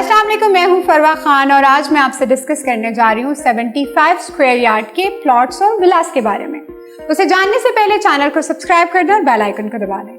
अस्सलाम वालेकुम, मैं हूं फरवा खान और आज मैं आपसे डिस्कस करने जा रही हूं 75 स्क्वायर यार्ड के प्लॉट्स और विलास के बारे में। उसे जानने से पहले चैनल को सब्सक्राइब कर दें और बेल आइकन को दबा दें।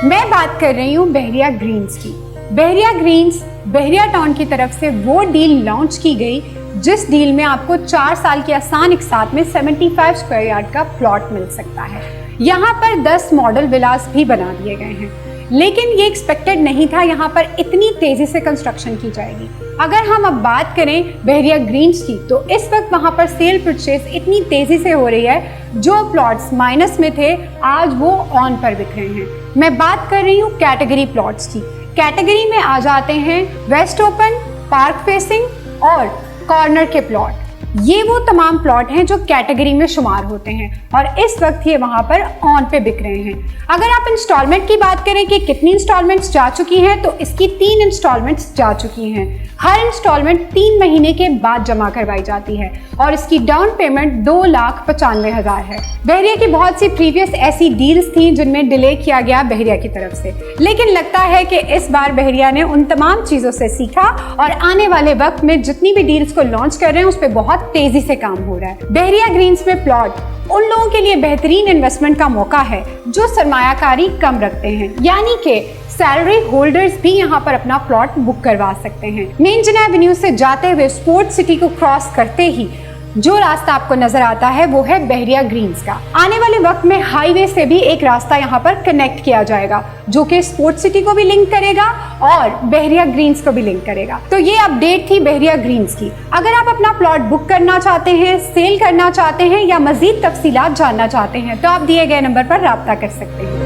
मैं बात कर रही हूं बहरिया ग्रीन्स की। बहरिया ग्रीन्स बहरिया टाउन की तरफ से वो डील लॉन्च की गई जिस डील में आपको 4 साल की आसान इकसात में 75 स्क्वायर यार्ड का प्लॉट मिल सकता है। यहाँ पर 10 मॉडल विलास भी बना दिए गए हैं, लेकिन ये एक्सपेक्टेड नहीं था यहाँ पर इतनी तेजी से कंस्ट्रक्शन की जाएगी। अगर हम अब बात करें बहरिया ग्रीन्स की, तो इस वक्त वहाँ पर सेल परचेज इतनी तेजी से हो रही है, जो प्लॉट्स माइनस में थे आज वो ऑन पर बिक रहे हैं। मैं बात कर रही हूँ कैटेगरी प्लॉट्स की। कैटेगरी में आ जाते हैं वेस्ट ओपन, पार्क फेसिंग और कॉर्नर के प्लॉट। ये वो तमाम प्लॉट हैं जो कैटेगरी में शुमार होते हैं और इस वक्त ये वहां पर ऑन पे बिक रहे हैं। अगर आप इंस्टॉलमेंट की बात करें कि कितनी इंस्टॉलमेंट्स जा चुकी हैं, तो इसकी 3 इंस्टॉलमेंट्स जा चुकी हैं। हर इंस्टॉलमेंट 3 महीने के बाद जमा करवाई जाती है और इसकी डाउन पेमेंट 2,95,000 है। बहरिया की बहुत सी प्रीवियस ऐसी डील्स थी जिनमें डिले किया गया बहरिया की तरफ से, लेकिन लगता है कि इस बार बहरिया ने उन तमाम चीजों से सीखा और आने वाले वक्त में जितनी भी डील्स को लॉन्च कर रहे हैं उस पर बहुत तेजी से काम हो रहा है। बहरिया ग्रीन्स में प्लॉट उन लोगों के लिए बेहतरीन इन्वेस्टमेंट का मौका है जो सरमायाकारी कम रखते हैं, यानी कि सैलरी होल्डर्स भी यहाँ पर अपना प्लॉट बुक करवा सकते हैं। मेन जिना एवेन्यू से जाते हुए स्पोर्ट्स सिटी को क्रॉस करते ही जो रास्ता आपको नजर आता है वो है बहरिया ग्रीन्स का। आने वाले वक्त में हाईवे से भी एक रास्ता यहाँ पर कनेक्ट किया जाएगा जो कि स्पोर्ट्स सिटी को भी लिंक करेगा और बहरिया ग्रीन्स को भी लिंक करेगा। तो ये अपडेट थी बहरिया ग्रीन्स की। अगर आप अपना प्लॉट बुक करना चाहते हैं, सेल करना चाहते हैं या मजीद तफसीलात जानना चाहते हैं, तो आप दिए गए नंबर पर राब्ता कर सकते हैं।